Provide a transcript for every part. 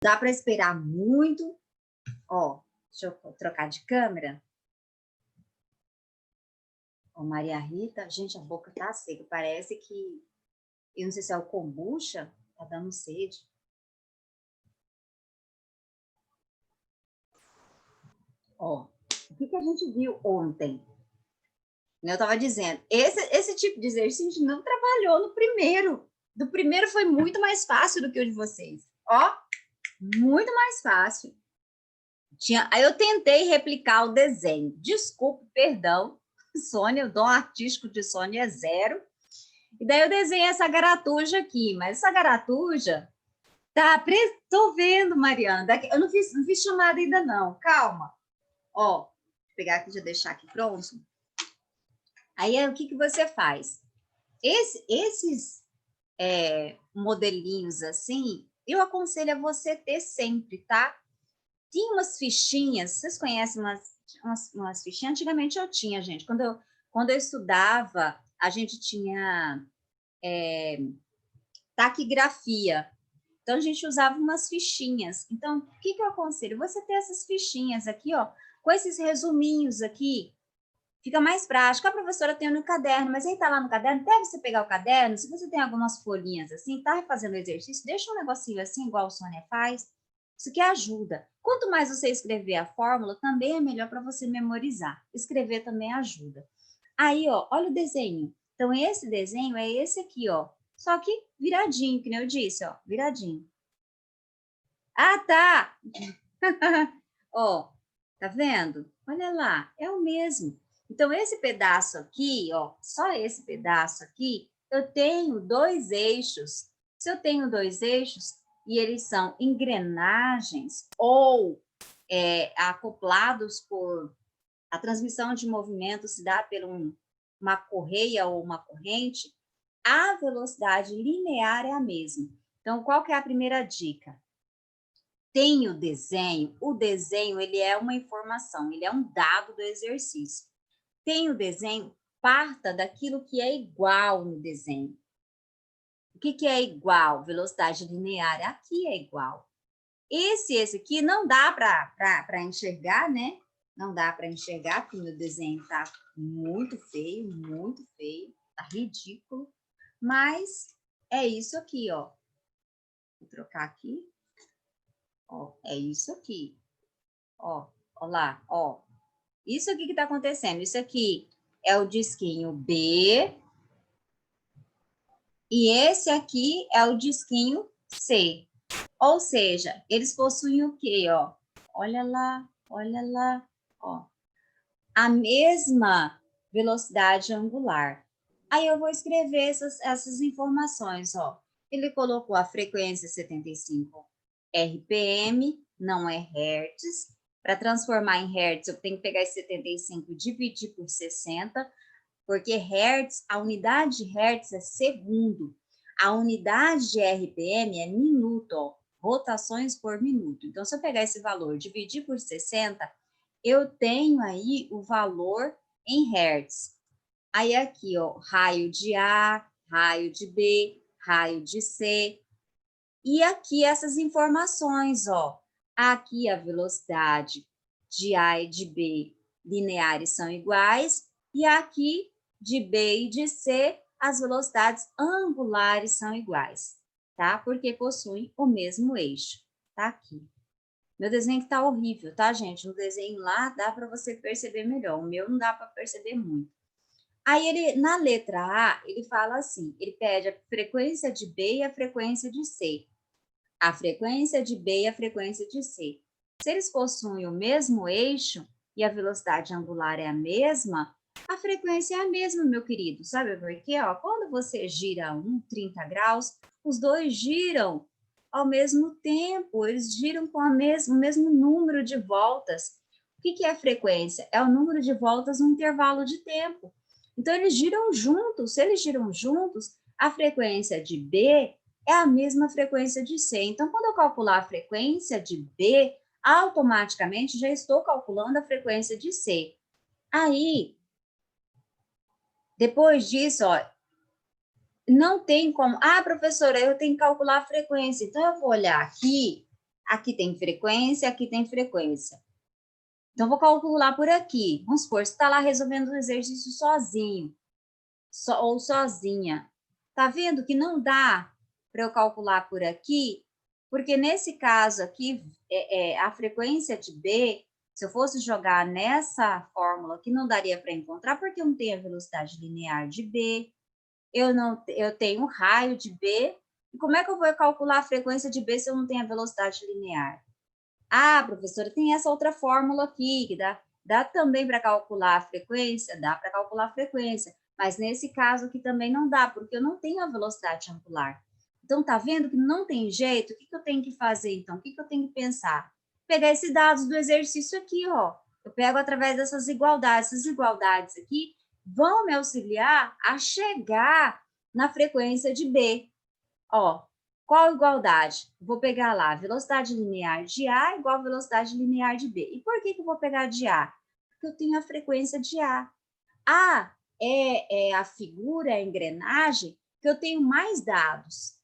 dá para esperar muito. Ó, deixa eu trocar de câmera. Ó, Maria Rita, gente, a boca tá seca, parece que, eu não sei se é o kombucha, tá dando sede. Ó, o que a gente viu ontem? Eu estava dizendo, esse tipo de exercício a gente não trabalhou no primeiro. Do primeiro foi muito mais fácil do que o de vocês. Ó, muito mais fácil. Aí eu tentei replicar o desenho. Desculpe, perdão, Sônia, o dom artístico de Sônia é 0. E daí eu desenhei essa garatuja aqui, mas essa garatuja tá, tô vendo, Mariana, eu não fiz chamada ainda não, calma. Ó, vou pegar aqui, já deixar aqui pronto. Aí o que você faz? Esses modelinhos assim, eu aconselho a você ter sempre, tá? Tinha umas fichinhas, vocês conhecem umas fichinhas? Antigamente eu tinha, gente. Quando eu estudava, a gente tinha taquigrafia. Então, a gente usava umas fichinhas. Então, o que eu aconselho? Você ter essas fichinhas aqui, ó, com esses resuminhos aqui, fica mais prático. A professora tem no caderno, mas aí tá lá no caderno, deve você pegar o caderno, se você tem algumas folhinhas assim, tá fazendo exercício, deixa um negocinho assim, igual o Sônia faz, isso que ajuda. Quanto mais você escrever a fórmula, também é melhor para você memorizar. Escrever também ajuda. Aí, ó, olha o desenho. Então, esse desenho é esse aqui, ó. Só que viradinho, que nem eu disse, ó, viradinho. Ah, tá! Ó, tá vendo? Olha lá, é o mesmo. Então, esse pedaço aqui, ó, só esse pedaço aqui, eu tenho 2 eixos. Se eu tenho 2 eixos e eles são engrenagens ou acoplados por... A transmissão de movimento se dá por uma correia ou uma corrente, a velocidade linear é a mesma. Então, qual que é a primeira dica? Tem o desenho ele é uma informação, ele é um dado do exercício. Tem o desenho, parta daquilo que é igual no desenho. O que é igual? Velocidade linear, aqui é igual. Esse aqui não dá para enxergar, né? Não dá para enxergar, porque o meu desenho está muito feio, tá ridículo. Mas é isso aqui, ó. Vou trocar aqui. Ó, é isso aqui. Ó, ó lá, ó. Isso aqui que está acontecendo. Isso aqui é o disquinho B. E esse aqui é o disquinho C. Ou seja, eles possuem o quê, ó? Olha lá, ó. A mesma velocidade angular. Aí eu vou escrever essas informações, ó. Ele colocou a frequência 75 RPM, não é Hertz. Para transformar em Hertz, eu tenho que pegar esse 75 e dividir por 60, porque Hertz, a unidade de Hertz é segundo. A unidade de RPM é minuto, ó, rotações por minuto. Então, se eu pegar esse valor e dividir por 60, eu tenho aí o valor em Hertz. Aí aqui, ó, raio de A, raio de B, raio de C. E aqui essas informações, ó. Aqui a velocidade de A e de B lineares são iguais. E aqui de B e de C, as velocidades angulares são iguais, tá? Porque possuem o mesmo eixo. Tá aqui. Meu desenho está horrível, tá, gente? No desenho lá dá para você perceber melhor. O meu não dá para perceber muito. Aí ele, na letra A, ele fala assim, ele pede a frequência de B e a frequência de C. A frequência de B e a frequência de C. Se eles possuem o mesmo eixo e a velocidade angular é a mesma, a frequência é a mesma, meu querido. Sabe por quê? Ó, quando você gira 30 graus, os dois giram ao mesmo tempo, eles giram com o mesmo número de voltas. O que é a frequência? É o número de voltas no intervalo de tempo. Então, eles giram juntos. Se eles giram juntos, a frequência de B é a mesma frequência de C. Então, quando eu calcular a frequência de B, automaticamente já estou calculando a frequência de C. Aí, depois disso, ó, não tem como... Ah, professora, eu tenho que calcular a frequência. Então, eu vou olhar aqui Aqui tem frequência, aqui tem frequência. Então, vou calcular por aqui. Vamos supor, você está lá resolvendo o exercício sozinho, ou sozinha. Tá vendo que não dá para eu calcular por aqui? Porque nesse caso aqui, a frequência de B, se eu fosse jogar nessa fórmula aqui, não daria para encontrar, porque eu não tenho a velocidade linear de B, eu tenho o raio de B. E como é que eu vou calcular a frequência de B se eu não tenho a velocidade linear? Ah, professora, tem essa outra fórmula aqui, que dá também para calcular a frequência? Dá para calcular a frequência, mas nesse caso aqui também não dá, porque eu não tenho a velocidade angular. Então, tá vendo que não tem jeito? O que eu tenho que fazer, então? O que eu tenho que pensar? Pegar esses dados do exercício aqui, ó. Eu pego através dessas igualdades. Essas igualdades aqui vão me auxiliar a chegar na frequência de B. Ó, qual igualdade? Vou pegar lá, velocidade linear de A igual a velocidade linear de B. E por que eu vou pegar de A? Porque eu tenho a frequência de A. A é a figura, a engrenagem, que eu tenho mais dados.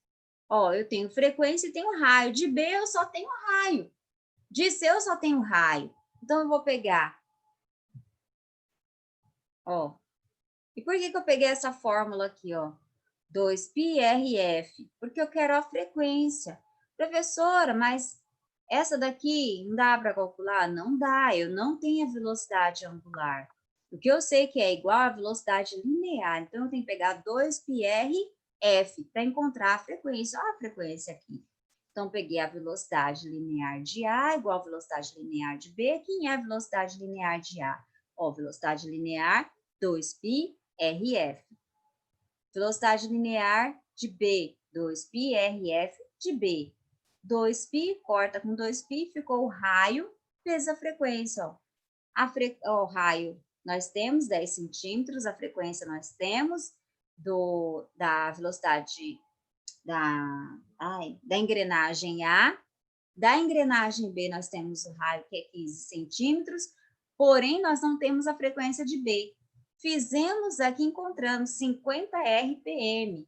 Ó, eu tenho frequência e tenho raio. De B eu só tenho raio. De C eu só tenho raio. Então, eu vou pegar, ó. E por que eu peguei essa fórmula aqui, ó? 2πrf, porque eu quero a frequência. Professora, mas essa daqui não dá para calcular? Não dá, eu não tenho a velocidade angular. O que eu sei que é igual à velocidade linear, então eu tenho que pegar 2πrf para encontrar a frequência. Olha a frequência aqui. Então, peguei a velocidade linear de A igual a velocidade linear de B. Quem é a velocidade linear de A? Ó, velocidade linear, 2πrf. Velocidade linear de B, 2πrf de B. 2π, corta com 2π, ficou o raio, vezes a frequência. Ó. O raio nós temos 10 centímetros, a frequência nós temos da velocidade da engrenagem A. Da engrenagem B nós temos o raio que é 15 centímetros, porém nós não temos a frequência de B. Fizemos aqui, encontramos 50 RPM.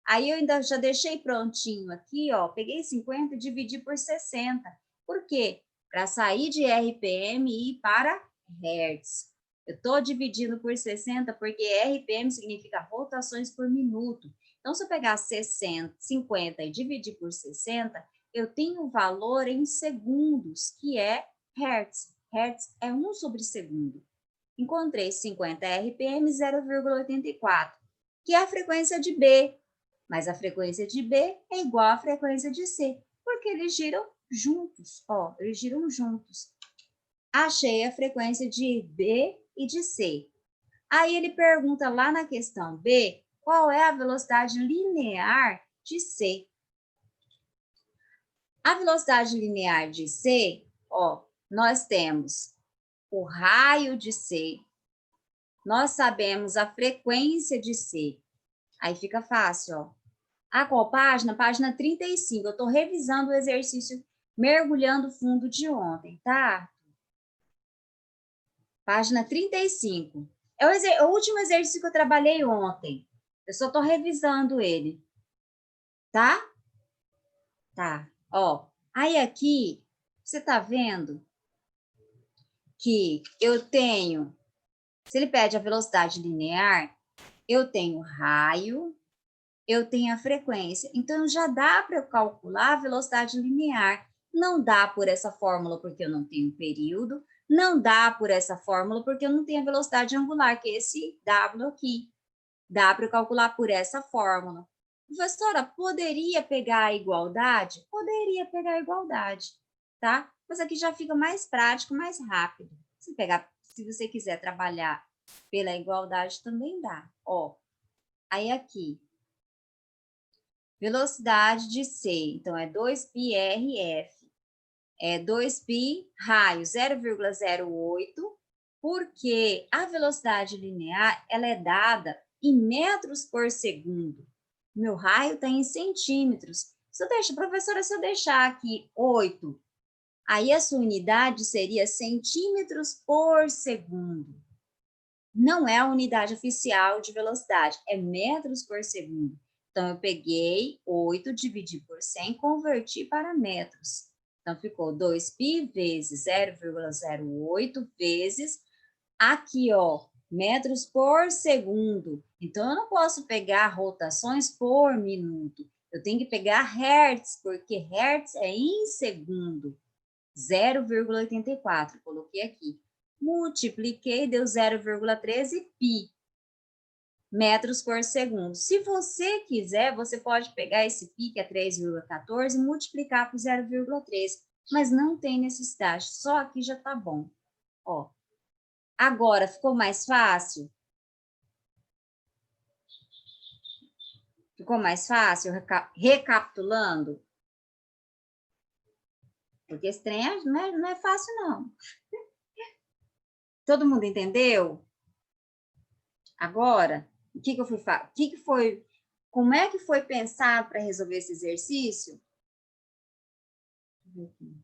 Aí eu ainda já deixei prontinho aqui, ó, peguei 50 e dividi por 60. Por quê? Para sair de RPM e ir para Hertz. Eu estou dividindo por 60 porque RPM significa rotações por minuto. Então, se eu pegar 50 e dividir por 60, eu tenho o valor em segundos, que é Hertz. Hertz é 1 sobre segundo. Encontrei 50 RPM 0,84, que é a frequência de B. Mas a frequência de B é igual à frequência de C, porque eles giram juntos, ó, eles giram juntos. Achei a frequência de B e de C. Aí ele pergunta lá na questão B, qual é a velocidade linear de C? A velocidade linear de C, ó, nós temos o raio de C, nós sabemos a frequência de C. Aí fica fácil, ó. A qual página? Página 35. Eu estou revisando o exercício mergulhando fundo de ontem, tá? Página 35. É o último exercício que eu trabalhei ontem. Eu só estou revisando ele, tá? Tá. Ó, aí aqui, você tá vendo que eu tenho, se ele pede a velocidade linear, eu tenho raio, eu tenho a frequência. Então, já dá para eu calcular a velocidade linear. Não dá por essa fórmula porque eu não tenho período. Não dá por essa fórmula porque eu não tenho a velocidade angular, que é esse W aqui. Dá para eu calcular por essa fórmula. Professora, poderia pegar a igualdade? Poderia pegar a igualdade, tá? Mas aqui já fica mais prático, mais rápido. Se você quiser trabalhar pela igualdade, também dá. Ó, aí aqui, velocidade de C, então é 2πrf, é 2π raio 0,08, porque a velocidade linear ela é dada em metros por segundo. Meu raio está em centímetros. Professora, se eu deixar aqui 8, aí a sua unidade seria centímetros por segundo. Não é a unidade oficial de velocidade, é metros por segundo. Então, eu peguei 8, dividi por 100, converti para metros. Então, ficou 2π vezes 0,08 vezes aqui, ó, metros por segundo. Então, eu não posso pegar rotações por minuto. Eu tenho que pegar hertz, porque hertz é em segundo. 0,84, coloquei aqui. Multipliquei, deu 0,13 π metros por segundo. Se você quiser, você pode pegar esse π, que é 3,14, e multiplicar por 0,3, mas não tem necessidade, só aqui já tá bom. Ó, agora, ficou mais fácil? Ficou mais fácil, recapitulando? Porque esse trem não é fácil, não. Todo mundo entendeu? Agora, o que eu fui falar? Como é que foi pensado para resolver esse exercício? Sim,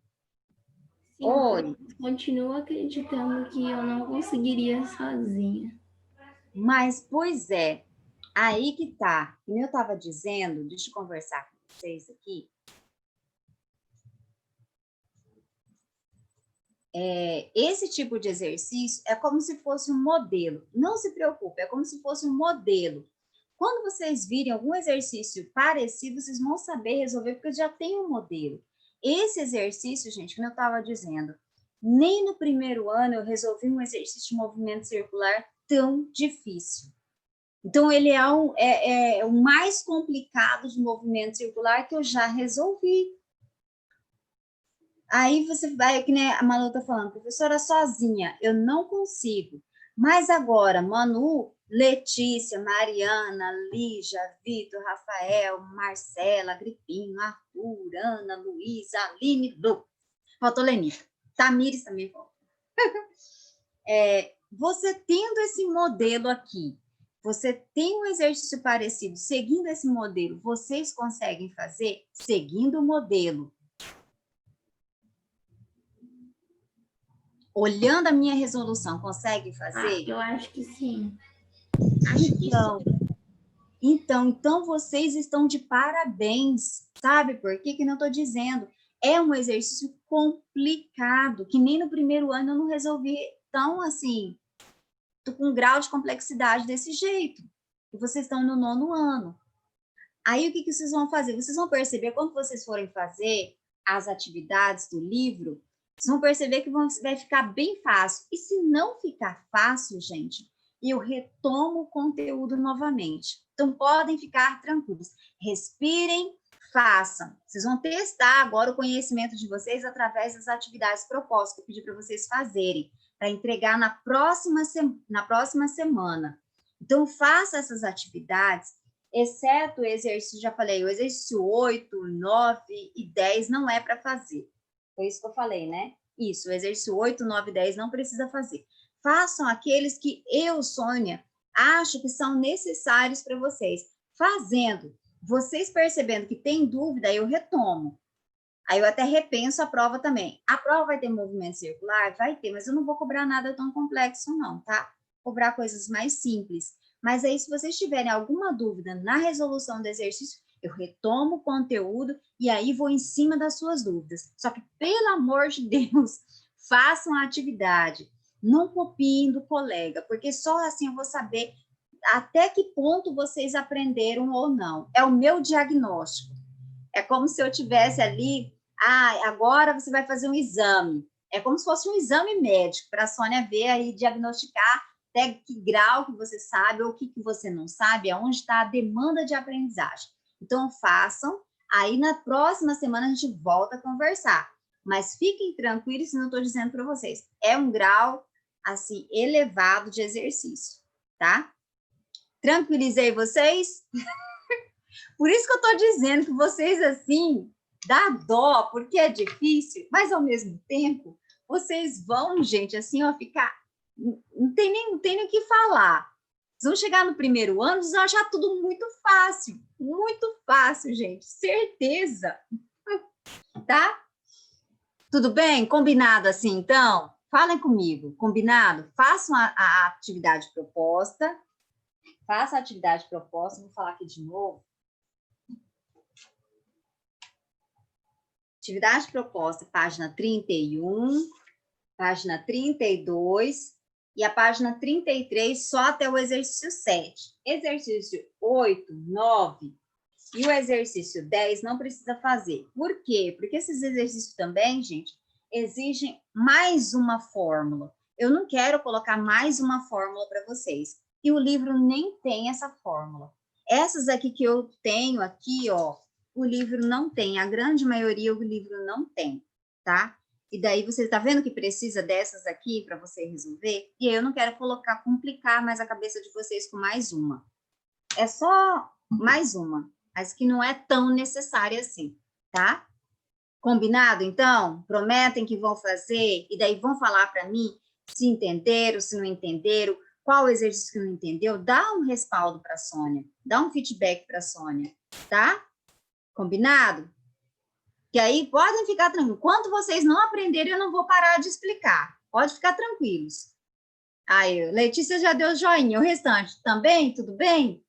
Oi, continuo acreditando que eu não conseguiria sozinha. mas, pois é, aí que tá. Como eu estava dizendo, deixa eu conversar com vocês aqui. Esse tipo de exercício é como se fosse um modelo. Não se preocupe, é como se fosse um modelo. Quando vocês virem algum exercício parecido, vocês vão saber resolver, porque já tem um modelo. Esse exercício, gente, como eu estava dizendo, nem no primeiro ano eu resolvi um exercício de movimento circular tão difícil. Então, ele é o mais complicado de movimento circular que eu já resolvi. Aí você vai, que nem a Manu está falando, professora, sozinha, eu não consigo. Mas agora, Manu, Letícia, Mariana, Lígia, Vitor, Rafael, Marcela, Gripinho, Arthur, Ana, Luísa, Aline, Lu. Faltou Lenita. Tamires também falta. Você tendo esse modelo aqui, você tem um exercício parecido, seguindo esse modelo, vocês conseguem fazer seguindo o modelo. Olhando a minha resolução, consegue fazer? Eu acho que sim. Então vocês estão de parabéns. Sabe por que não estou dizendo? É um exercício complicado, que nem no primeiro ano eu não resolvi tão assim, com um grau de complexidade desse jeito. E vocês estão no 9º ano. Aí o que vocês vão fazer? Vocês vão perceber, quando vocês forem fazer as atividades do livro, vocês vão perceber que vai ficar bem fácil. E se não ficar fácil, gente, eu retomo o conteúdo novamente. Então, podem ficar tranquilos. Respirem, façam. Vocês vão testar agora o conhecimento de vocês através das atividades propostas que eu pedi para vocês fazerem, para entregar na próxima semana. Então, faça essas atividades, exceto o exercício, já falei, o exercício 8, 9 e 10 não é para fazer. Foi isso que eu falei, né? Isso, o exercício 8, 9 e 10 não precisa fazer. Façam aqueles que eu, Sônia, acho que são necessários para vocês. Fazendo, vocês percebendo que tem dúvida, eu retomo. Aí eu até repenso a prova também. A prova vai ter movimento circular? Vai ter, mas eu não vou cobrar nada tão complexo não, tá? Cobrar coisas mais simples. Mas aí, se vocês tiverem alguma dúvida na resolução do exercício, eu retomo o conteúdo e aí vou em cima das suas dúvidas. Só que, pelo amor de Deus, façam a atividade. Não copiem do colega, porque só assim eu vou saber até que ponto vocês aprenderam ou não. É o meu diagnóstico. É como se eu tivesse ali, agora você vai fazer um exame. É como se fosse um exame médico, para a Sônia ver aí, diagnosticar até que grau que você sabe ou o que você não sabe, aonde está a demanda de aprendizagem. Então, façam. Aí, na próxima semana, a gente volta a conversar. Mas fiquem tranquilos, se não estou dizendo para vocês. É um grau, assim, elevado de exercício, tá? Tranquilizei vocês? Por isso que eu estou dizendo que vocês, assim, dá dó, porque é difícil, mas, ao mesmo tempo, vocês vão, gente, assim, ó, ficar... Não tem nem o que falar. Vocês vão chegar no primeiro ano, vocês vão achar tudo muito fácil, gente, certeza. Tá? Tudo bem? Combinado assim, então? Falem comigo, combinado? Façam a atividade proposta. Faça a atividade proposta, vou falar aqui de novo. Atividade proposta, página 31, página 32 e a página 33, só até o exercício 7. Exercício 8, 9 e o exercício 10 não precisa fazer. Por quê? Porque esses exercícios também, gente, exigem mais uma fórmula. Eu não quero colocar mais uma fórmula para vocês. E o livro nem tem essa fórmula. Essas aqui que eu tenho aqui, ó, o livro não tem. A grande maioria o livro não tem, tá? E daí você está vendo que precisa dessas aqui para você resolver? E aí eu não quero complicar mais a cabeça de vocês com mais uma. É só mais uma, mas que não é tão necessária assim, tá? Combinado, então? Prometem que vão fazer e daí vão falar para mim se entenderam, se não entenderam, qual exercício que não entendeu. Dá um respaldo para a Sônia, dá um feedback para a Sônia, tá? Combinado? Que aí podem ficar tranquilos. Quando vocês não aprenderem, eu não vou parar de explicar. Pode ficar tranquilos. Aí, Letícia já deu joinha. O restante também? Tudo bem?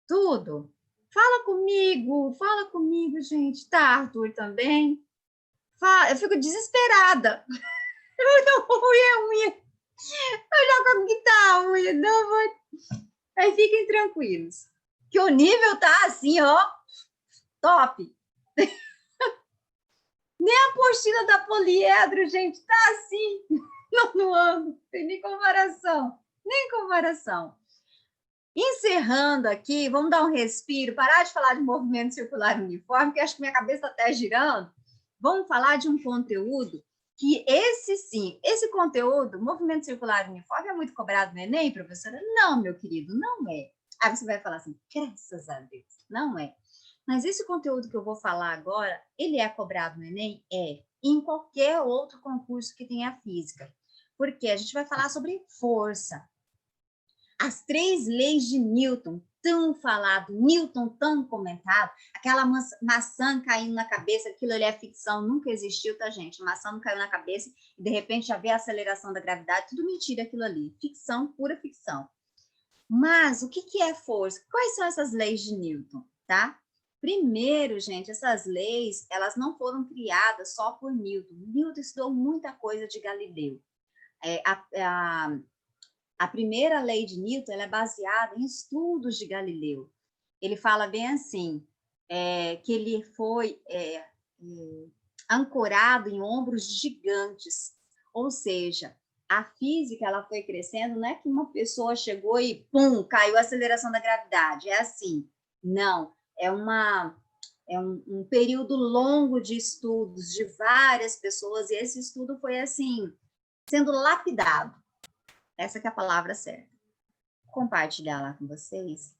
Tudo? Fala comigo, gente. Tá, Arthur, também? Fala. Eu fico desesperada. Eu não vou a unha. Eu já como que tá a unha. Não vou... Aí fiquem tranquilos. Que o nível tá assim, ó. Top. Nem a apostila da Poliedro, gente, tá assim. No ano. Tem nem comparação. Nem comparação. Encerrando aqui, vamos dar um respiro, parar de falar de movimento circular uniforme, porque acho que minha cabeça está até girando. Vamos falar de um conteúdo que esse sim, esse conteúdo, movimento circular uniforme, é muito cobrado no Enem, professora? Não, meu querido, não é. Aí você vai falar assim, graças a Deus, não é. Mas esse conteúdo que eu vou falar agora, ele é cobrado no Enem? É. Em qualquer outro concurso que tenha física. Porque a gente vai falar sobre força. As 3 leis de Newton, tão falado, Newton tão comentado, aquela maçã caindo na cabeça, aquilo ali é ficção, nunca existiu, tá, gente? A maçã não caiu na cabeça e de repente já vê a aceleração da gravidade, tudo mentira aquilo ali, ficção, pura ficção. Mas o que é força? Quais são essas leis de Newton, tá? Primeiro, gente, essas leis, elas não foram criadas só por Newton. Newton estudou muita coisa de Galileu. A primeira lei de Newton ela é baseada em estudos de Galileu. Ele fala bem assim, que ele foi ancorado em ombros gigantes, ou seja, a física ela foi crescendo, não é que uma pessoa chegou e pum, caiu a aceleração da gravidade, é assim, não, é um período longo de estudos de várias pessoas, e esse estudo foi assim, sendo lapidado. Essa que é a palavra certa. Vou compartilhar lá com vocês.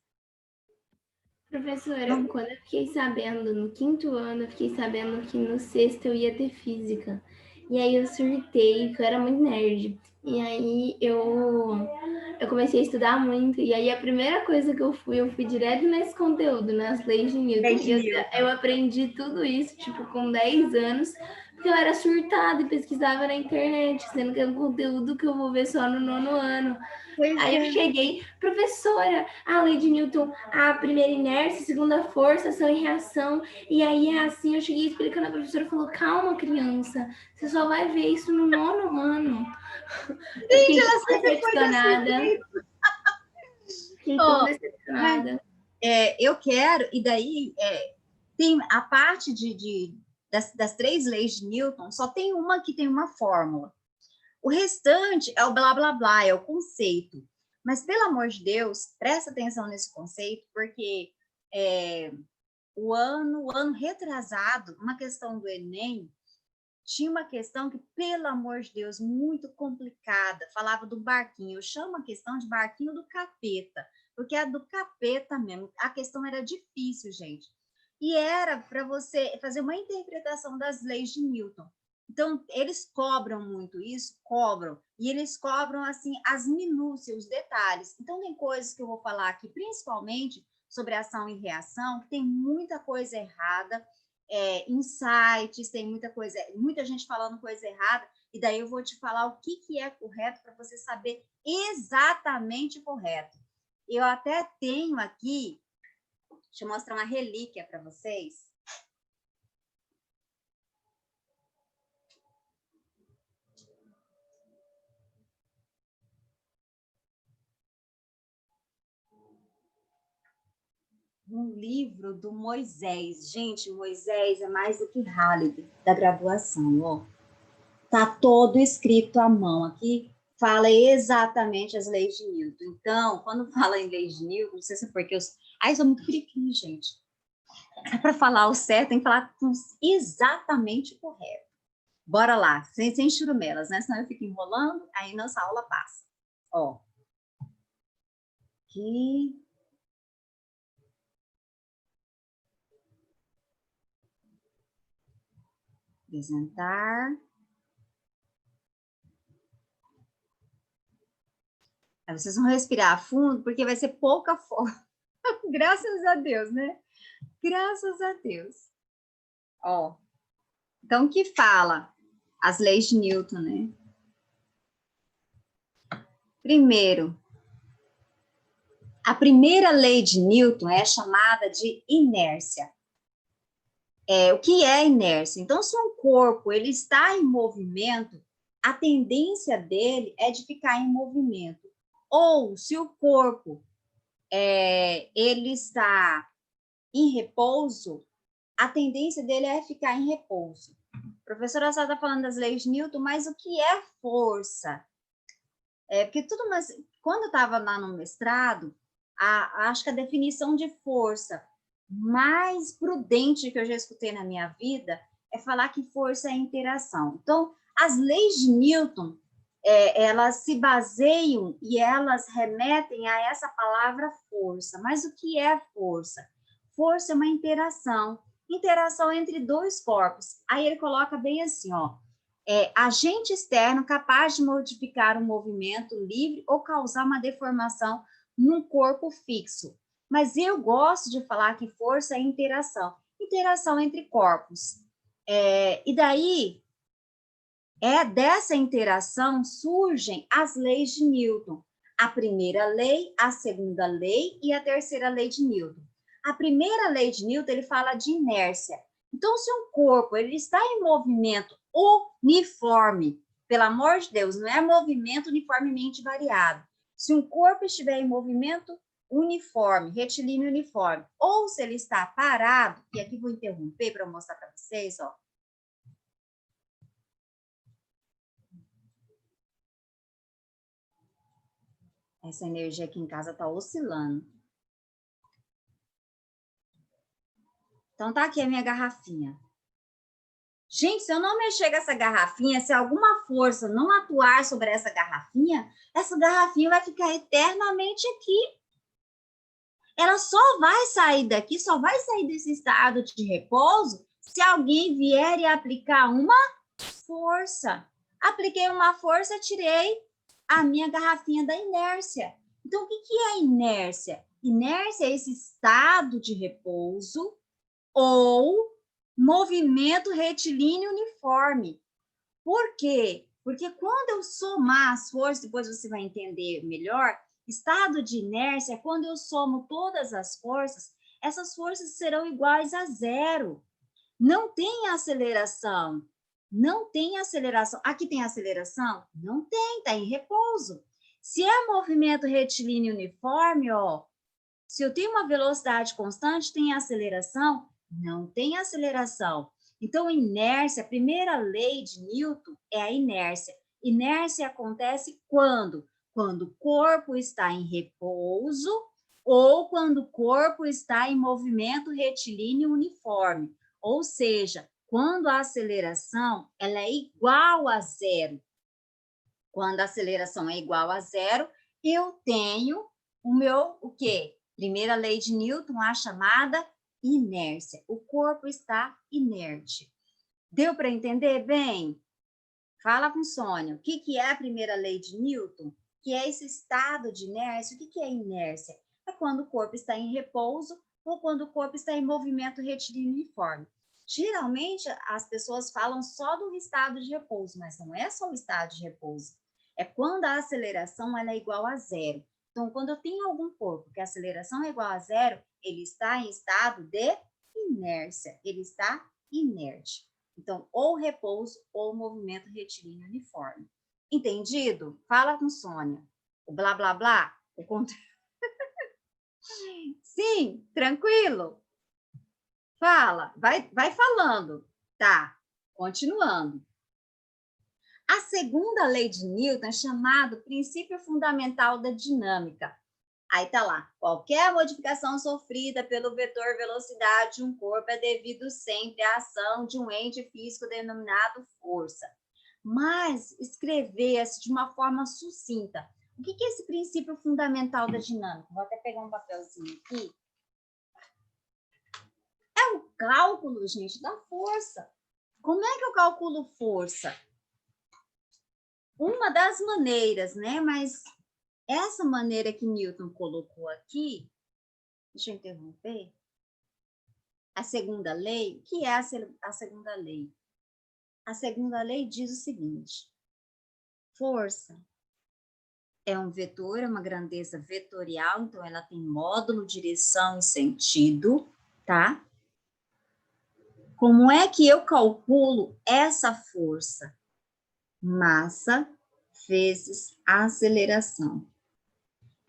Professora, quando eu fiquei sabendo, no 5º ano, eu fiquei sabendo que no 6º eu ia ter física. E aí eu surtei, que eu era muito nerd. E aí eu comecei a estudar muito. E aí a primeira coisa que eu fui direto nesse conteúdo, nas leis de Newton. E eu aprendi tudo isso, tipo, com 10 anos, porque eu era surtada e pesquisava na internet, sendo que é um conteúdo que eu vou ver só no 9º ano. Aí eu cheguei, professora, a lei de Newton, a primeira inércia, a segunda força, ação e reação. E aí é assim, eu cheguei explicando, a professora falou, calma, criança, você só vai ver isso no 9º ano. Eu fiquei tão decepcionada. Fiquei tão decepcionada. Eu quero, e daí tem a parte das 3 leis de Newton, só tem uma que tem uma fórmula. O restante é o blá, blá, blá, é o conceito. Mas, pelo amor de Deus, presta atenção nesse conceito, porque o ano retrasado, uma questão do Enem, tinha uma questão que, pelo amor de Deus, muito complicada, falava do barquinho. Eu chamo a questão de barquinho do capeta, porque é do capeta mesmo. A questão era difícil, gente. E era para você fazer uma interpretação das leis de Newton. Então, eles cobram muito isso, cobram. E eles cobram, assim, as minúcias, os detalhes. Então, tem coisas que eu vou falar aqui, principalmente sobre ação e reação, que tem muita coisa errada, insights, tem muita gente falando coisa errada, e daí eu vou te falar o que é correto para você saber exatamente o correto. Eu até tenho aqui, deixa eu mostrar uma relíquia para vocês. um livro do Moisés. Gente, Moisés é mais do que Halliday, da graduação, ó. Tá todo escrito à mão aqui, fala exatamente as leis de Newton. Então, quando fala em leis de Newton, não sei se é porque eu... Ai, sou muito periquinho, gente. É para falar o certo, tem que falar exatamente o correto. Bora lá, sem churumelas, né? Senão eu fico enrolando, aí nossa aula passa. Ó. Aqui. Apresentar. Aí vocês vão respirar fundo, porque vai ser pouca força. Graças a Deus, né? Graças a Deus. Ó. Então, o que fala? As leis de Newton, né? Primeiro, a primeira lei de Newton é chamada de inércia. O que é inércia? Então, se um corpo ele está em movimento, a tendência dele é de ficar em movimento. Ou, se o corpo ele está em repouso, a tendência dele é ficar em repouso. A professora só está falando das leis de Newton, mas o que é força? Porque tudo mais... Quando eu estava lá no mestrado, acho que a definição de força mais prudente que eu já escutei na minha vida é falar que força é interação. Então, as leis de Newton, elas se baseiam e elas remetem a essa palavra força. Mas o que é força? Força é uma interação entre dois corpos. Aí ele coloca bem assim, ó, agente externo capaz de modificar um movimento livre ou causar uma deformação num corpo fixo. Mas eu gosto de falar que força é interação entre corpos. E daí, dessa interação surgem as leis de Newton. A primeira lei, a segunda lei e a terceira lei de Newton. A primeira lei de Newton, ele fala de inércia. Então, se um corpo ele está em movimento uniforme, pelo amor de Deus, não é movimento uniformemente variado. Se um corpo estiver em movimento uniforme, retilíneo uniforme, ou se ele está parado, e aqui vou interromper para mostrar para vocês, ó. Essa energia aqui em casa está oscilando. Então, tá aqui a minha garrafinha. Gente, se eu não mexer com essa garrafinha, se alguma força não atuar sobre essa garrafinha vai ficar eternamente aqui. Ela só vai sair daqui, só vai sair desse estado de repouso se alguém vier e aplicar uma força. Apliquei uma força, tirei a minha garrafinha da inércia. Então, o que é inércia? Inércia é esse estado de repouso ou movimento retilíneo uniforme. Por quê? Porque quando eu somar as forças, depois você vai entender melhor, estado de inércia é quando eu somo todas as forças, essas forças serão iguais a zero. Não tem aceleração. Não tem aceleração. Aqui tem aceleração? Não tem, está em repouso. Se é movimento retilíneo uniforme, ó, se eu tenho uma velocidade constante, tem aceleração? Não tem aceleração. Então, inércia, a primeira lei de Newton é a inércia. Inércia acontece quando? Quando o corpo está em repouso ou quando o corpo está em movimento retilíneo uniforme. Ou seja, quando a aceleração ela é igual a zero. Quando a aceleração é igual a zero, eu tenho o quê? Primeira lei de Newton, a chamada inércia. O corpo está inerte. Deu para entender bem? Fala com Sônia. O que é a primeira lei de Newton? Que é esse estado de inércia. O que é inércia? É quando o corpo está em repouso ou quando o corpo está em movimento retilíneo uniforme. Geralmente, as pessoas falam só do estado de repouso, mas não é só o estado de repouso. É quando a aceleração ela é igual a zero. Então, quando eu tenho algum corpo que a aceleração é igual a zero, ele está em estado de inércia, ele está inerte. Então, ou repouso ou movimento retilíneo uniforme. Entendido? Fala com Sônia. O blá, blá, blá, o contra... Sim, tranquilo? Fala, vai falando. Tá, continuando. A segunda lei de Newton é chamada princípio fundamental da dinâmica. Aí tá lá, qualquer modificação sofrida pelo vetor velocidade de um corpo é devido sempre à ação de um ente físico denominado força. Mas escrever-se de uma forma sucinta. O que é esse princípio fundamental da dinâmica? Vou até pegar um papelzinho aqui. É o cálculo, gente, da força. Como é que eu calculo força? Uma das maneiras, né? Mas essa maneira que Newton colocou aqui, deixa eu interromper. A segunda lei, o que é a segunda lei? A segunda lei diz o seguinte: força é um vetor, é uma grandeza vetorial, então ela tem módulo, direção e sentido, tá? Como é que eu calculo essa força? Massa vezes aceleração.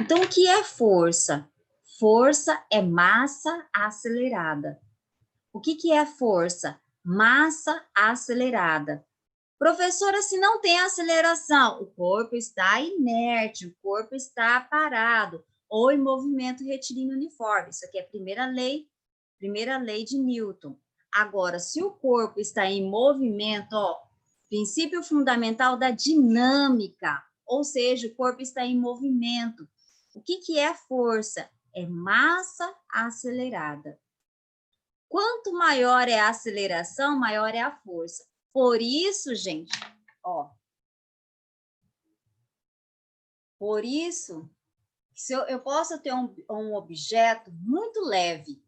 Então, o que é força? Força é massa acelerada. O que é força? Massa acelerada. Professora, se não tem aceleração, o corpo está inerte, o corpo está parado, ou em movimento retilíneo uniforme. Isso aqui é a primeira lei de Newton. Agora, se o corpo está em movimento, ó, princípio fundamental da dinâmica, ou seja, o corpo está em movimento. O que é força? É massa acelerada. Quanto maior é a aceleração, maior é a força. Por isso, gente, ó. Por isso, se eu posso ter um objeto muito leve,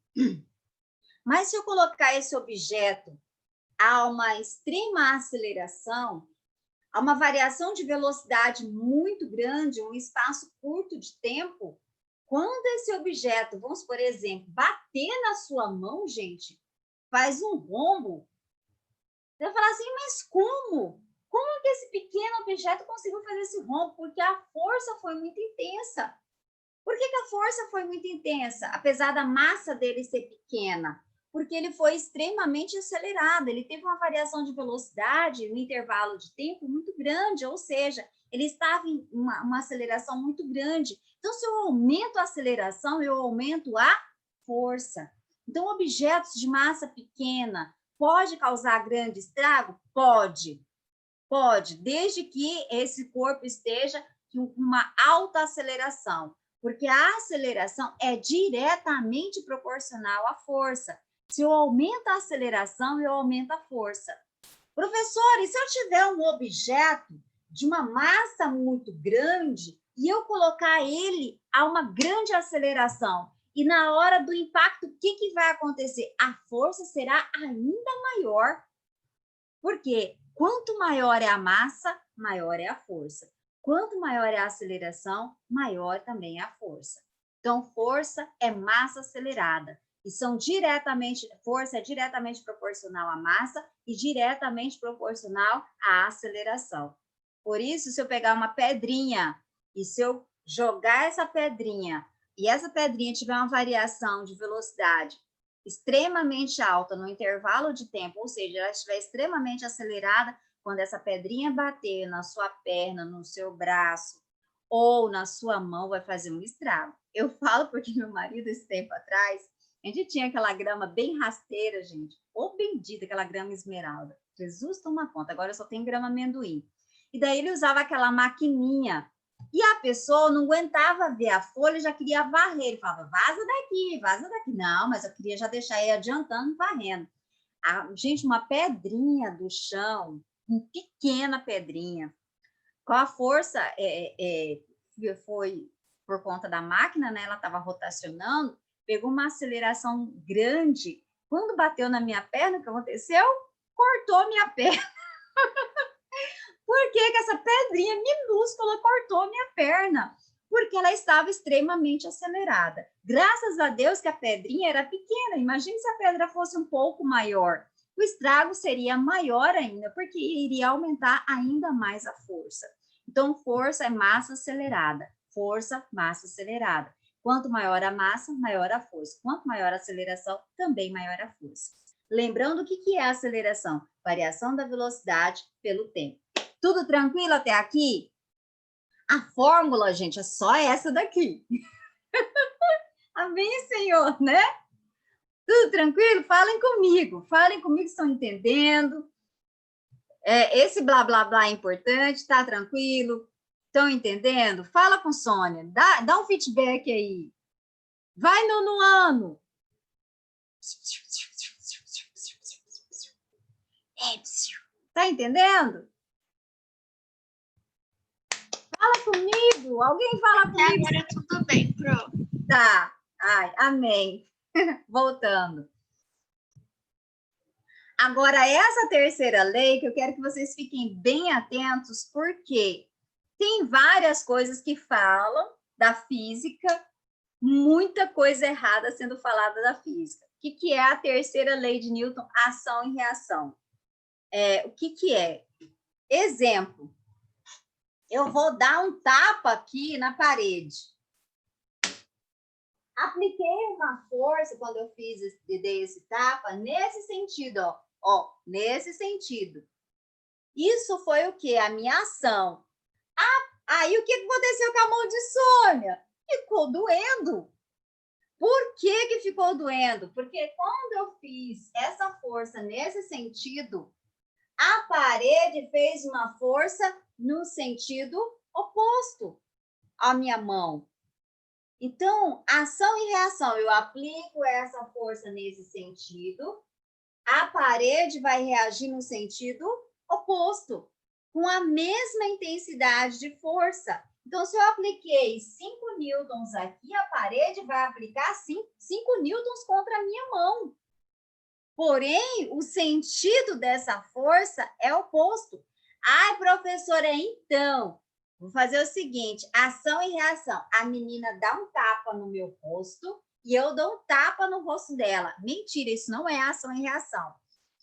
mas se eu colocar esse objeto a uma extrema aceleração, a uma variação de velocidade muito grande, um espaço curto de tempo, quando esse objeto, vamos por exemplo, bater na sua mão, gente, faz um rombo. Você vai falar assim, mas como? Como que esse pequeno objeto conseguiu fazer esse rombo? Porque a força foi muito intensa. Por que a força foi muito intensa, apesar da massa dele ser pequena? Porque ele foi extremamente acelerado, ele teve uma variação de velocidade no intervalo de tempo muito grande, ou seja, ele estava em uma aceleração muito grande. Então, se eu aumento a aceleração, eu aumento a força. Então, objetos de massa pequena pode causar grande estrago? Pode, desde que esse corpo esteja com uma alta aceleração, porque a aceleração é diretamente proporcional à força. Se eu aumento a aceleração, eu aumento a força. Professor, e se eu tiver um objeto de uma massa muito grande e eu colocar ele a uma grande aceleração, e na hora do impacto, o que vai acontecer? A força será ainda maior. Por quê? Quanto maior é a massa, maior é a força. Quanto maior é a aceleração, maior também é a força. Então, força é massa acelerada. E força é diretamente proporcional à massa e diretamente proporcional à aceleração. Por isso, se eu pegar uma pedrinha e se eu jogar essa pedrinha e essa pedrinha tiver uma variação de velocidade extremamente alta no intervalo de tempo, ou seja, ela estiver extremamente acelerada, quando essa pedrinha bater na sua perna, no seu braço ou na sua mão, vai fazer um estrago. Eu falo porque meu marido, esse tempo atrás, a gente tinha aquela grama bem rasteira, gente, ou bendita, aquela grama esmeralda. Jesus toma conta, agora eu só tenho grama amendoim. E daí ele usava aquela maquininha e a pessoa não aguentava ver a folha, já queria varrer. Ele falava, vaza daqui, vaza daqui. Não, mas eu queria já deixar ele adiantando, varrendo. Gente, uma pedrinha do chão, uma pequena pedrinha, com a força foi por conta da máquina, né? Ela estava rotacionando, pegou uma aceleração grande. Quando bateu na minha perna, o que aconteceu? Cortou minha perna. Por que essa pedrinha minúscula cortou minha perna? Porque ela estava extremamente acelerada. Graças a Deus que a pedrinha era pequena. Imagine se a pedra fosse um pouco maior. O estrago seria maior ainda, porque iria aumentar ainda mais a força. Então, força é massa acelerada. Força, massa acelerada. Quanto maior a massa, maior a força. Quanto maior a aceleração, também maior a força. Lembrando o que é a aceleração? Variação da velocidade pelo tempo. Tudo tranquilo até aqui? A fórmula, gente, é só essa daqui. Amém, Senhor, né? Tudo tranquilo? Falem comigo que estão entendendo. Esse blá, blá, blá é importante, tá tranquilo? Estão entendendo? Fala com Sônia, dá um feedback aí. Vai no ano. Tá entendendo? Fala comigo. Alguém fala comigo. Agora tudo bem, Pro. Tá. Ai, amém. Voltando. Agora, essa terceira lei, que eu quero que vocês fiquem bem atentos, porque tem várias coisas que falam da física, muita coisa errada sendo falada da física. O que é a terceira lei de Newton? Ação e reação. O que é? Exemplo. Eu vou dar um tapa aqui na parede. Apliquei uma força quando eu dei esse tapa, nesse sentido, ó, nesse sentido. Isso foi o quê? A minha ação. Aí o que aconteceu com a mão de Sônia? Ficou doendo. Por que ficou doendo? Porque quando eu fiz essa força nesse sentido, a parede fez uma força no sentido oposto à minha mão. Então, ação e reação, eu aplico essa força nesse sentido, a parede vai reagir no sentido oposto, com a mesma intensidade de força. Então, se eu apliquei 5 newtons aqui, a parede vai aplicar 5 newtons contra a minha mão. Porém, o sentido dessa força é oposto. Ai, professora, então, vou fazer o seguinte, ação e reação. A menina dá um tapa no meu rosto e eu dou um tapa no rosto dela. Mentira, isso não é ação e reação.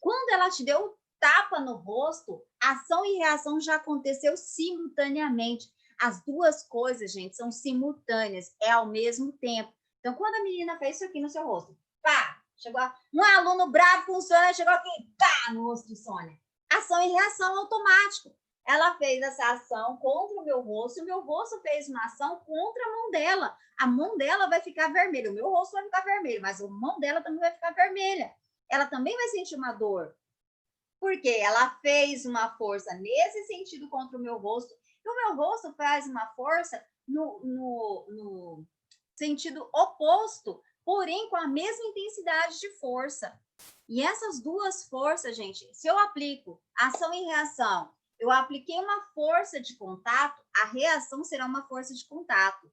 Quando ela te deu um tapa no rosto, ação e reação já aconteceu simultaneamente. As duas coisas, gente, são simultâneas, é ao mesmo tempo. Então, quando a menina fez isso aqui no seu rosto, pá, chegou um aluno bravo com Sônia, chegou aqui, pá, no rosto de Sônia. Ação e reação automático. Ela fez essa ação contra o meu rosto, e o meu rosto fez uma ação contra a mão dela. A mão dela vai ficar vermelha, o meu rosto vai ficar vermelho, mas a mão dela também vai ficar vermelha. Ela também vai sentir uma dor. Porque ela fez uma força nesse sentido contra o meu rosto, e o meu rosto faz uma força no sentido oposto, porém com a mesma intensidade de força. E essas duas forças, gente, se eu aplico ação e reação, eu apliquei uma força de contato, a reação será uma força de contato.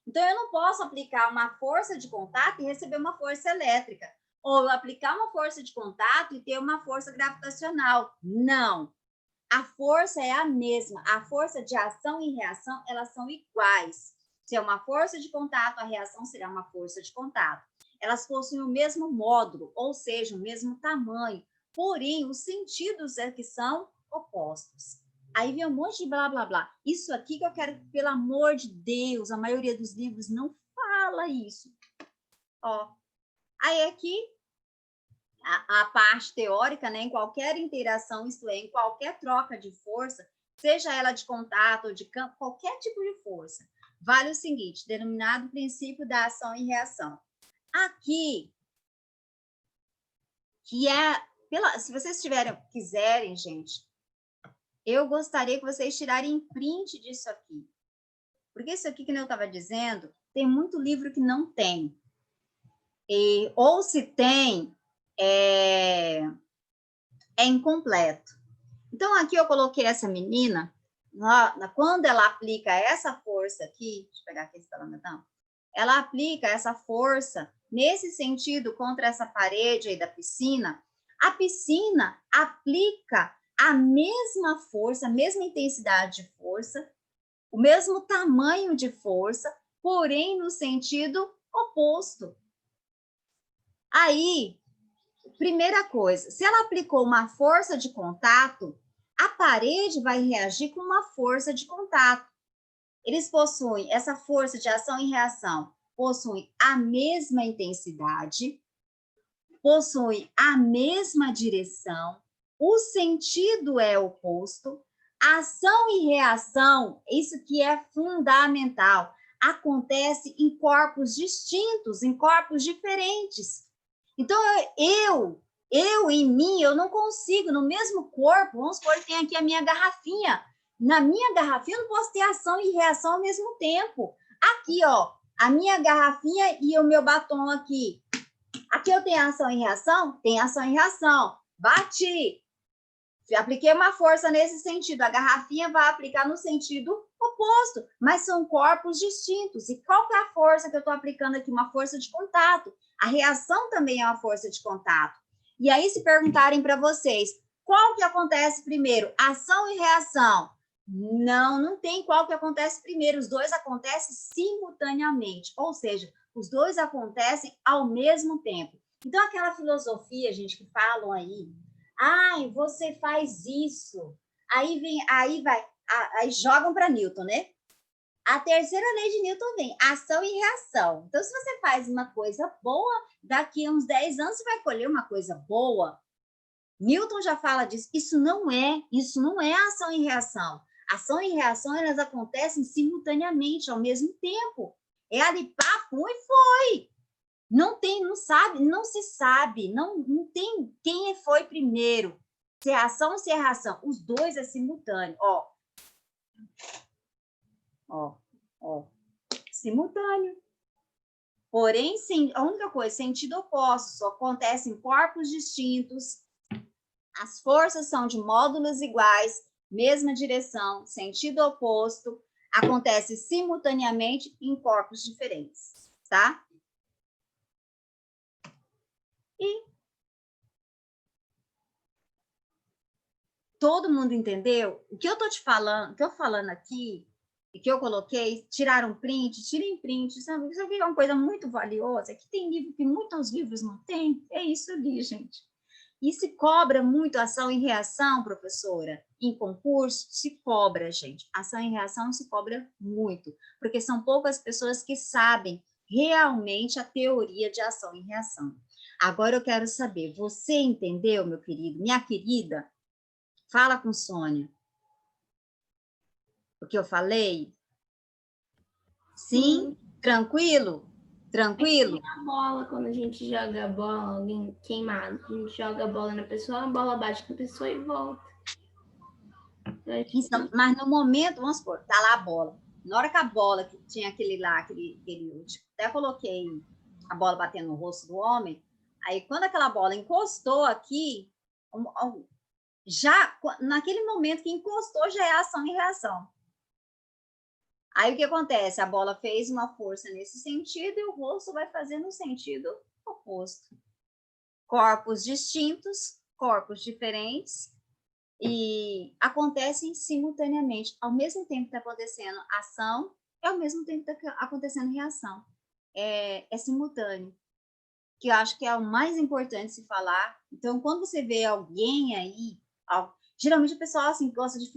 Então, eu não posso aplicar uma força de contato e receber uma força elétrica. Ou eu aplicar uma força de contato e ter uma força gravitacional. Não. A força é a mesma. A força de ação e reação, elas são iguais. Se é uma força de contato, a reação será uma força de contato. Elas possuem o mesmo módulo, ou seja, o mesmo tamanho. Porém, os sentidos é que são opostos. Aí vem um monte de blá, blá, blá. Isso aqui que eu quero, pelo amor de Deus, a maioria dos livros não fala isso. Ó. Aí aqui, a parte teórica, né, em qualquer interação, isto é, em qualquer troca de força, seja ela de contato ou de campo, qualquer tipo de força, vale o seguinte, denominado princípio da ação e reação. Aqui, que é, se vocês quiserem, gente, eu gostaria que vocês tirarem print disso aqui. Porque isso aqui, que eu estava dizendo, tem muito livro que não tem. Ou se tem, é incompleto. Então, aqui eu coloquei essa menina, quando ela aplica essa força aqui, deixa eu pegar aqui esse talametão, ela aplica essa força nesse sentido contra essa parede aí da piscina, a piscina aplica a mesma força, a mesma intensidade de força, o mesmo tamanho de força, porém no sentido oposto. Aí, primeira coisa, se ela aplicou uma força de contato, a parede vai reagir com uma força de contato. Eles possuem essa força de ação e reação possuem a mesma intensidade, possuem a mesma direção, o sentido é oposto, ação e reação, isso que é fundamental, acontece em corpos distintos, em corpos diferentes. Então, em mim, eu não consigo, no mesmo corpo, vamos supor que tem aqui a minha garrafinha. Na minha garrafinha, eu não posso ter ação e reação ao mesmo tempo. Aqui, ó, a minha garrafinha e o meu batom aqui. Aqui eu tenho ação e reação? Tem ação e reação. Bati. Apliquei uma força nesse sentido. A garrafinha vai aplicar no sentido oposto, mas são corpos distintos. E qual que é a força que eu estou aplicando aqui? Uma força de contato. A reação também é uma força de contato. E aí, se perguntarem para vocês, qual que acontece primeiro? Ação e reação? Não tem qual que acontece primeiro. Os dois acontecem simultaneamente. Ou seja, os dois acontecem ao mesmo tempo. Então, aquela filosofia, gente, que falam aí, ai, você faz isso. Aí jogam para Newton, né? A terceira lei de Newton vem, ação e reação. Então, se você faz uma coisa boa, daqui a uns 10 anos você vai colher uma coisa boa. Newton já fala disso. Isso não é ação e reação. Ação e reação, elas acontecem simultaneamente, ao mesmo tempo. É ali, pá, pum, e foi. Não se sabe, não tem quem foi primeiro. Se é ação ou se é reação. Os dois é simultâneo. Ó, simultâneo. Porém, a única coisa, sentido oposto, só acontece em corpos distintos, as forças são de módulos iguais, mesma direção, sentido oposto, acontece simultaneamente em corpos diferentes, tá? E todo mundo entendeu? O que eu tô te falando, o que eu falando aqui, e que eu coloquei, tiraram print, tirem print, sabe? Isso aqui é uma coisa muito valiosa, que tem livro que muitos livros não tem, é isso ali, gente. E se cobra muito ação e reação, professora? Em concurso, se cobra, gente. Ação e reação se cobra muito, porque são poucas pessoas que sabem realmente a teoria de ação e reação. Agora eu quero saber, você entendeu, meu querido? Minha querida, fala com Sônia. O que eu falei? Sim? Tranquilo? Tranquilo? A bola, quando a gente joga a bola, alguém queimado, a gente joga a bola na pessoa, a bola bate na pessoa e volta. Então, mas no momento, vamos supor, tá lá a bola. Na hora que a bola, que tinha aquele tipo, até coloquei a bola batendo no rosto do homem, aí quando aquela bola encostou aqui, já naquele momento que encostou, já é ação e reação. Aí o que acontece? A bola fez uma força nesse sentido e o rosto vai fazer no sentido oposto. Corpos distintos, corpos diferentes, e acontecem simultaneamente. Ao mesmo tempo que está acontecendo ação, é ao mesmo tempo que está acontecendo reação. É simultâneo, que eu acho que é o mais importante se falar. Então, quando você vê alguém aí, geralmente o pessoal assim, gosta de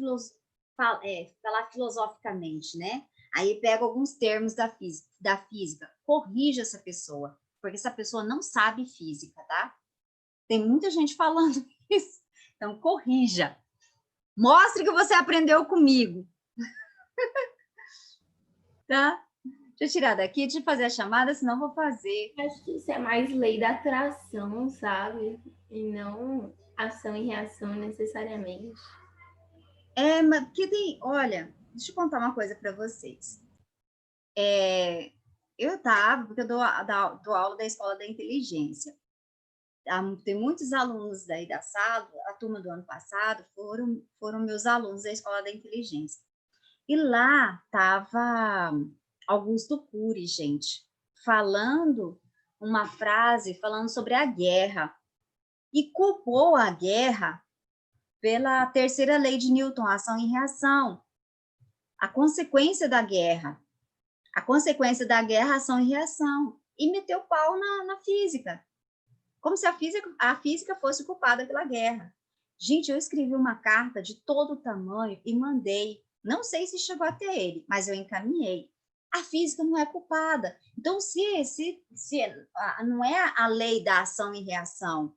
falar filosoficamente, né? Aí pega alguns termos da física, corrija essa pessoa, porque essa pessoa não sabe física, tá? Tem muita gente falando isso. Então, corrija. Mostre que você aprendeu comigo. Tá? Deixa eu tirar daqui, deixa eu fazer a chamada, senão vou fazer. Acho que isso é mais lei da atração, sabe? E não ação e reação necessariamente. Mas porque tem, olha, deixa eu contar uma coisa para vocês. Porque eu dou aula da Escola da Inteligência. Tem muitos alunos daí da sala, a turma do ano passado foram meus alunos da Escola da Inteligência. E lá estava Augusto Cury, gente, falando uma frase, falando sobre a guerra. E culpou a guerra pela terceira lei de Newton, ação e reação. A consequência da guerra. A consequência da guerra, ação e reação. E meteu pau na física. Como se a física fosse culpada pela guerra. Gente, eu escrevi uma carta de todo tamanho e mandei. Não sei se chegou até ele, mas eu encaminhei. a física não é culpada. Então, se não é a lei da ação e reação,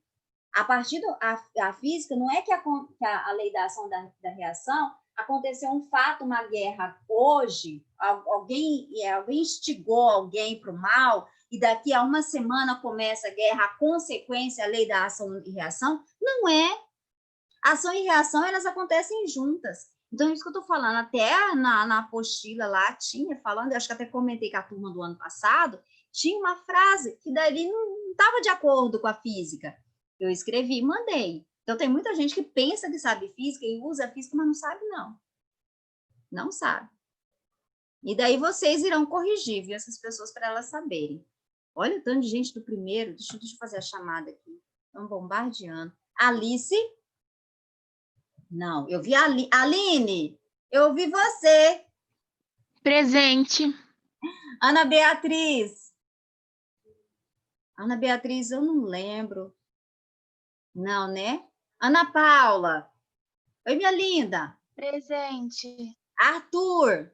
a partir da física, não é que a lei da ação da reação aconteceu um fato, uma guerra hoje, alguém instigou alguém para o mal, e daqui a uma semana começa a guerra, a consequência, a lei da ação e reação, não é. Ação e reação, elas acontecem juntas. Então, isso que eu estou falando, até na apostila lá tinha, falando, eu acho que até comentei com a turma do ano passado, tinha uma frase que dali não estava de acordo com a física. Eu escrevi e mandei. Então, tem muita gente que pensa que sabe física e usa física, mas não sabe, não. Não sabe. E daí vocês irão corrigir, viu, essas pessoas para elas saberem. Olha o tanto de gente do primeiro. Deixa eu fazer a chamada aqui. Estão bombardeando. Alice? Não, eu vi a Aline. Eu vi você. Presente. Ana Beatriz. Ana Beatriz, eu não lembro. Não, né? Ana Paula. Oi, minha linda. Presente. Arthur.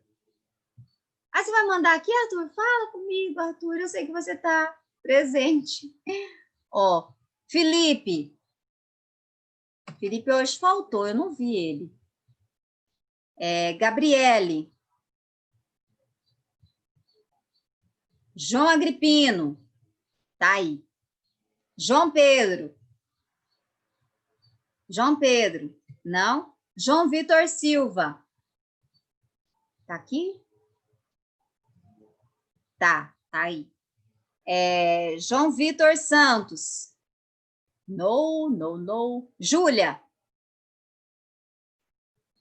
Ah, você vai mandar aqui, Arthur? Fala comigo, Arthur. Eu sei que você está presente. Ó, Felipe. Felipe hoje faltou, eu não vi ele. Gabriele. João Agripino. Tá aí. João Pedro. João Pedro. Não. João Vitor Silva. Tá aqui? Tá aí. João Vitor Santos. No. Júlia.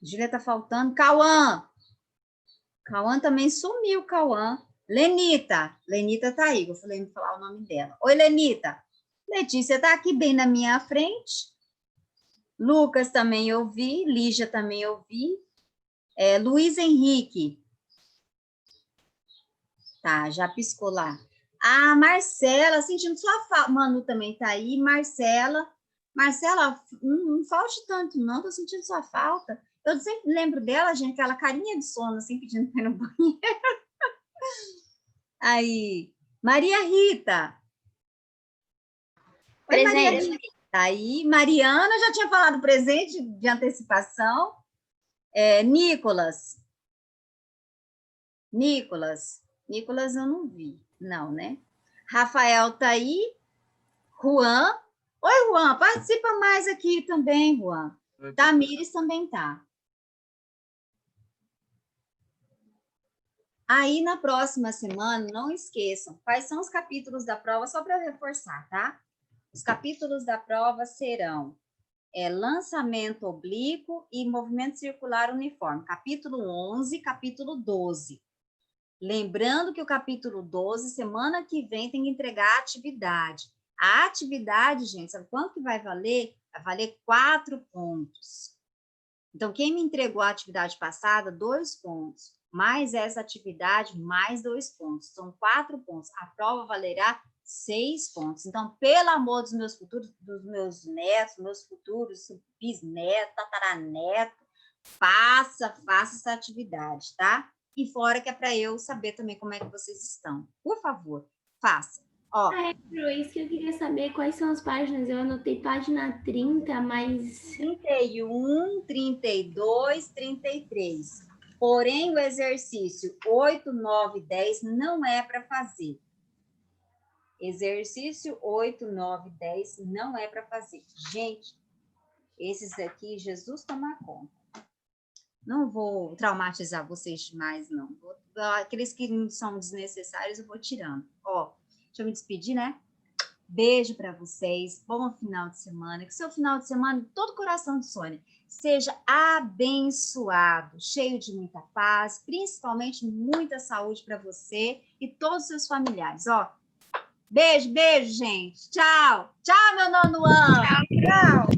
Júlia tá faltando. Cauã. Cauã também sumiu, Cauã. Lenita. Lenita tá aí, vou falar o nome dela. Oi, Lenita. Letícia tá aqui bem na minha frente. Lucas também eu vi. Lígia também eu vi. Luiz Henrique. Tá, já piscou lá. A Marcela, sentindo sua falta. Manu também tá aí. Marcela, não falte tanto, não. Tô sentindo sua falta. Eu sempre lembro dela, gente, aquela carinha de sono, assim, pedindo para ir no banheiro. Aí, Maria Rita. Oi, Maria Rita. Aí, Mariana, já tinha falado presente de antecipação. Nicolas eu não vi, não, né? Rafael tá aí. Juan. Oi, Juan, participa mais aqui também, Juan. Tamires também tá. Aí, na próxima semana, não esqueçam, quais são os capítulos da prova, só para reforçar, tá? Os capítulos da prova serão lançamento oblíquo e movimento circular uniforme. Capítulo 11, capítulo 12. Lembrando que o capítulo 12, semana que vem, tem que entregar a atividade. A atividade, gente, sabe quanto que vai valer? Vai valer 4 pontos. Então, quem me entregou a atividade passada, 2 pontos. Mais essa atividade, mais 2 pontos. São 4 pontos. A prova valerá 6 pontos. Então, pelo amor dos meus futuros, dos meus netos, meus futuros bisnetos, tataraneto, faça essa atividade, tá? E fora que é para eu saber também como é que vocês estão. Por favor, faça. Ó, isso que eu queria saber, quais são as páginas? Eu anotei página 30, mas... 31, 32, 33. Porém, o exercício 8, 9, 10 não é para fazer. Exercício 8, 9, 10 não é para fazer. Gente, esses aqui, Jesus toma conta. Não vou traumatizar vocês demais, não. Aqueles que não são desnecessários, eu vou tirando. Ó, deixa eu me despedir, né? Beijo para vocês, bom final de semana. Que seu final de semana, todo coração de Sônia, seja abençoado, cheio de muita paz, principalmente muita saúde para você e todos os seus familiares. Ó, beijo, gente. Tchau. Tchau, meu nono ano. Tchau.